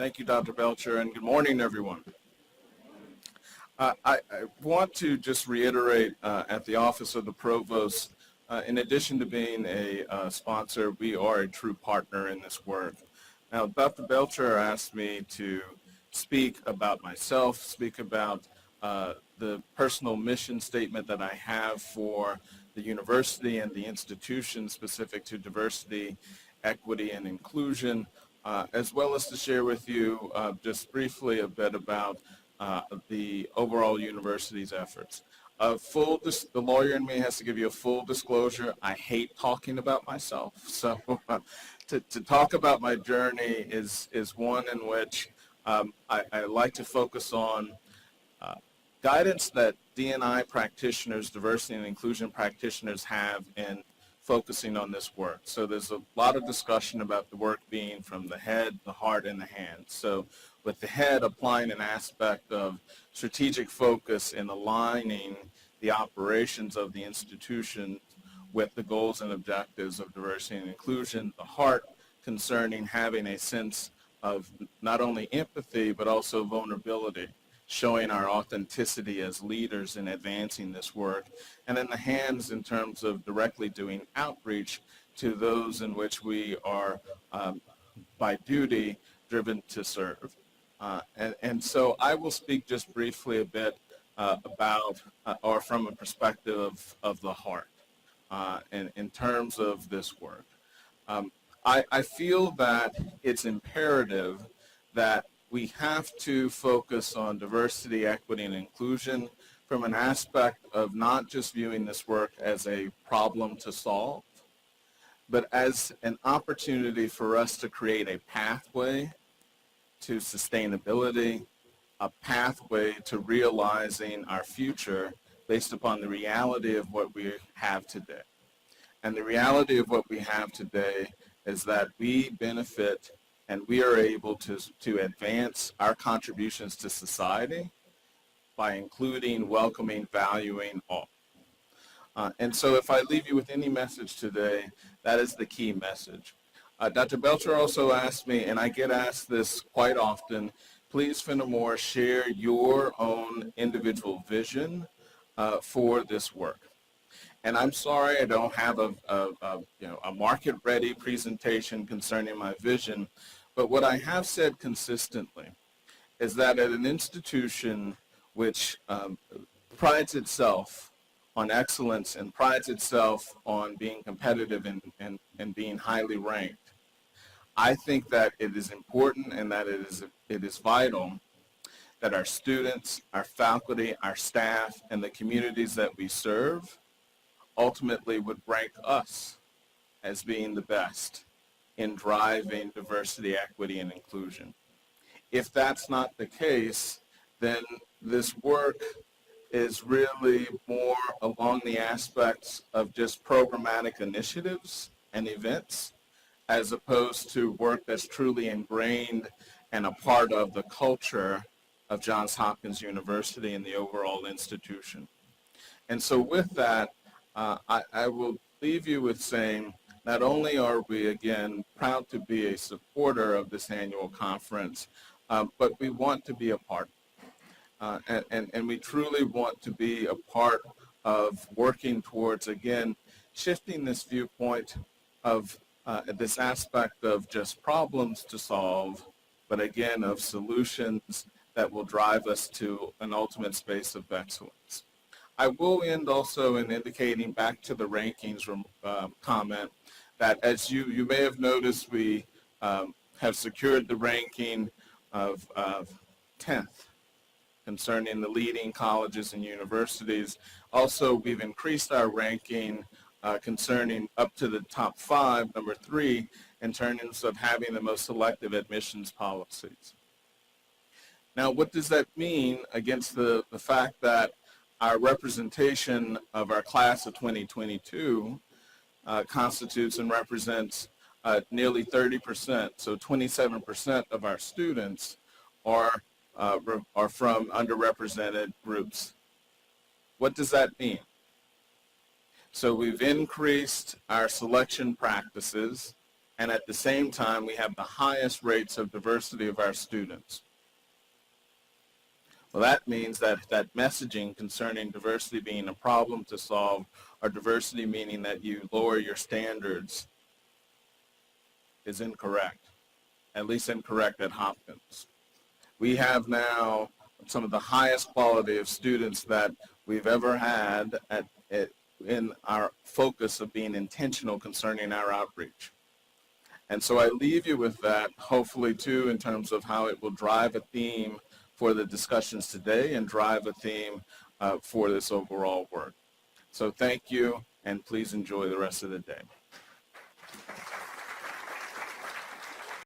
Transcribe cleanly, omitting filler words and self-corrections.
Thank you, Dr. Belcher, and good morning, everyone. I want to just reiterate at the Office of the Provost, in addition to being a sponsor, we are a true partner in this work. Now, Dr. Belcher asked me to speak about myself, speak about the personal mission statement that I have for the university and the institution specific to diversity, equity, and inclusion, as well as to share with you just briefly a bit about the overall university's efforts. The lawyer in me has to give you a full disclosure. I hate talking about myself. So to talk about my journey is one in which I like to focus on guidance that D&I practitioners, diversity and inclusion practitioners have in focusing on this work. So there's a lot of discussion about the work being from the head, the heart, and the hands. So with the head, applying an aspect of strategic focus in aligning the operations of the institution with the goals and objectives of diversity and inclusion. The heart concerning having a sense of not only empathy, but also vulnerability, showing our authenticity as leaders in advancing this work. And then the hands in terms of directly doing outreach to those in which we are, by duty, driven to serve. And so I will speak just briefly a bit about, or from a perspective of the heart, in terms of this work. I feel that it's imperative that we have to focus on diversity, equity, and inclusion from an aspect of not just viewing this work as a problem to solve, but as an opportunity for us to create a pathway to sustainability, a pathway to realizing our future based upon the reality of what we have today. And the reality of what we have today is that we benefit and we are able to advance our contributions to society by including, welcoming, valuing all. And so if I leave you with any message today, that is the key message. Dr. Belcher also asked me, and I get asked this quite often, please, Fenimore, share your own individual vision for this work. And I'm sorry I don't have a market-ready presentation concerning my vision, but what I have said consistently is that at an institution which prides itself on excellence and prides itself on being competitive and being highly ranked, I think that it is important and that it is vital that our students, our faculty, our staff, and the communities that we serve ultimately would rank us as being the best in driving diversity, equity, and inclusion. If that's not the case, then this work is really more along the aspects of just programmatic initiatives and events, as opposed to work that's truly ingrained and a part of the culture of Johns Hopkins University and the overall institution. And so with that, I will leave you with saying, not only are we, again, proud to be a supporter of this annual conference, but we want to be a part. And we truly want to be a part of working towards, again, shifting this viewpoint of this aspect of just problems to solve, but again, of solutions that will drive us to an ultimate space of excellence. I will end also in indicating back to the rankings comment that, as you may have noticed, we have secured the ranking of 10th concerning the leading colleges and universities. Also, we've increased our ranking concerning up to the top 5, number 3, in terms of having the most selective admissions policies. Now, what does that mean against the fact that our representation of our class of 2022 constitutes and represents nearly 30%, so 27% of our students are from underrepresented groups. What does that mean? So we've increased our selection practices and at the same time, we have the highest rates of diversity of our students. Well, that means that messaging concerning diversity being a problem to solve, or diversity meaning that you lower your standards, is incorrect, at least incorrect at Hopkins. We have now some of the highest quality of students that we've ever had in our focus of being intentional concerning our outreach. And so I leave you with that, hopefully too, in terms of how it will drive a theme for the discussions today and drive a theme for this overall work. So thank you, and please enjoy the rest of the day.